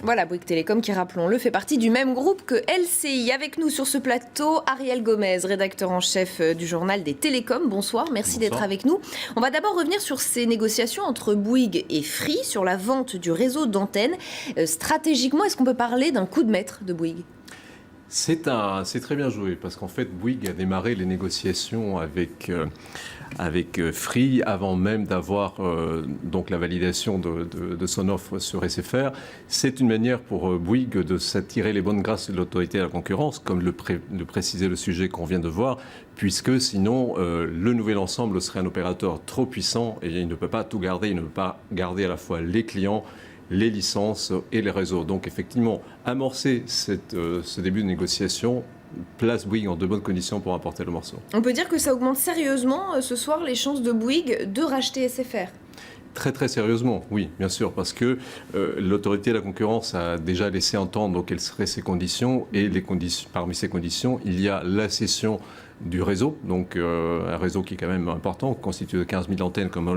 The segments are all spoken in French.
Voilà, Bouygues Télécom qui, rappelons-le, fait partie du même groupe que LCI. Avec nous sur ce plateau, Ariel Gomez, rédacteur en chef du journal des télécoms. Bonsoir, merci d'être avec nous. On va d'abord revenir sur ces négociations entre Bouygues et Free sur la vente du réseau d'antennes. Stratégiquement, est-ce qu'on peut parler d'un coup de maître de Bouygues ? C'est très bien joué parce qu'en fait Bouygues a démarré les négociations avec Free avant même d'avoir donc la validation de son offre sur SFR. C'est une manière pour Bouygues de s'attirer les bonnes grâces de l'autorité à la concurrence, comme le précisait le sujet qu'on vient de voir, puisque sinon le nouvel ensemble serait un opérateur trop puissant et il ne peut pas tout garder, il ne peut pas garder à la fois les clients, les licences et les réseaux. Donc effectivement, amorcer ce début de négociation place Bouygues en de bonnes conditions pour apporter le morceau. On peut dire que ça augmente sérieusement ce soir les chances de Bouygues de racheter SFR. Très très sérieusement, oui, bien sûr, parce que l'autorité de la concurrence a déjà laissé entendre quelles seraient ses conditions, et parmi ces conditions, il y a la cession du réseau, donc un réseau qui est quand même important, constitué de 15 000 antennes, comme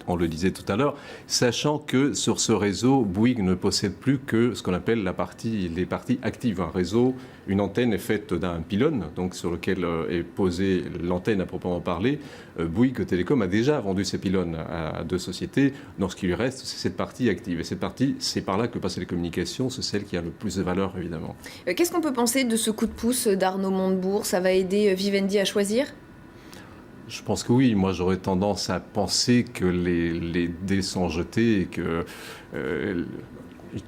on le disait tout à l'heure, sachant que sur ce réseau, Bouygues ne possède plus que ce qu'on appelle les parties actives. Un réseau, une antenne est faite d'un pylône, donc sur lequel est posée l'antenne à proprement parler. Bouygues Télécom a déjà vendu ces pylônes à deux sociétés. Donc ce qui lui reste, c'est cette partie active. Et cette partie, c'est par là que passent les communications, c'est celle qui a le plus de valeur, évidemment. Qu'est-ce qu'on peut penser de ce coup de pouce d'Arnaud Montebourg ? Ça va aider Vivendi à choisir ? Je pense que oui. Moi, j'aurais tendance à penser que les dés sont jetés et que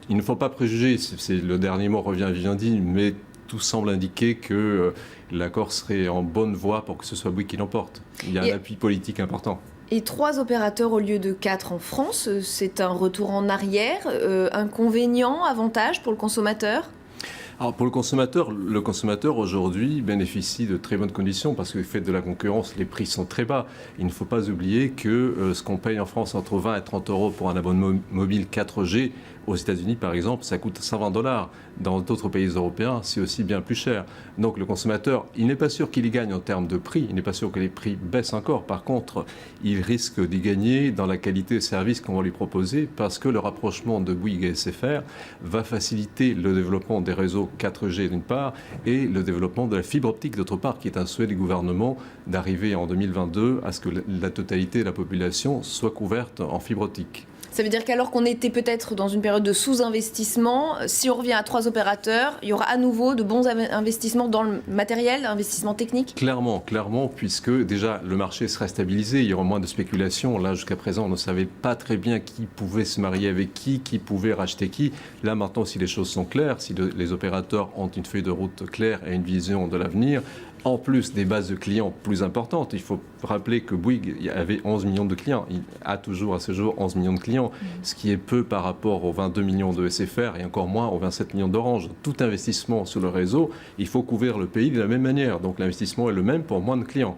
il ne faut pas préjuger. Le dernier mot revient à Vivendi, mais tout semble indiquer que l'accord serait en bonne voie pour que ce soit Bouygues qui l'emporte. Il y a un appui politique important. Et 3 opérateurs au lieu de 4 en France, c'est un retour en arrière, inconvénient, avantage pour le consommateur ? Alors pour le consommateur aujourd'hui bénéficie de très bonnes conditions parce que du fait de la concurrence, les prix sont très bas. Il ne faut pas oublier que ce qu'on paye en France entre 20 et 30 euros pour un abonnement mobile 4G, aux États-Unis par exemple, ça coûte 120 $. Dans d'autres pays européens, c'est aussi bien plus cher. Donc le consommateur, il n'est pas sûr qu'il y gagne en termes de prix, il n'est pas sûr que les prix baissent encore. Par contre, il risque d'y gagner dans la qualité de service qu'on va lui proposer parce que le rapprochement de Bouygues et SFR va faciliter le développement des réseaux 4G d'une part et le développement de la fibre optique d'autre part, qui est un souhait du gouvernement d'arriver en 2022 à ce que la totalité de la population soit couverte en fibre optique. Ça veut dire qu'alors qu'on était peut-être dans une période de sous-investissement, si on revient à 3 opérateurs, il y aura à nouveau de bons investissements dans le matériel, investissements techniques ? Clairement, puisque déjà le marché sera stabilisé, il y aura moins de spéculation. Là, jusqu'à présent, on ne savait pas très bien qui pouvait se marier avec qui pouvait racheter qui. Là, maintenant, si les choses sont claires, si les opérateurs ont une feuille de route claire et une vision de l'avenir, en plus des bases de clients plus importantes, il faut rappeler que Bouygues avait 11 millions de clients. Il a toujours à ce jour 11 millions de clients, ce qui est peu par rapport aux 22 millions de SFR et encore moins aux 27 millions d'Orange. Tout investissement sur le réseau, il faut couvrir le pays de la même manière. Donc l'investissement est le même pour moins de clients.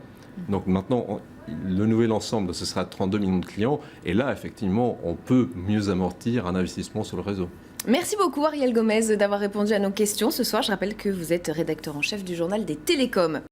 Donc maintenant, le nouvel ensemble, ce sera 32 millions de clients. Et là, effectivement, on peut mieux amortir un investissement sur le réseau. Merci beaucoup Ariel Gomez d'avoir répondu à nos questions ce soir. Je rappelle que vous êtes rédacteur en chef du journal des télécoms.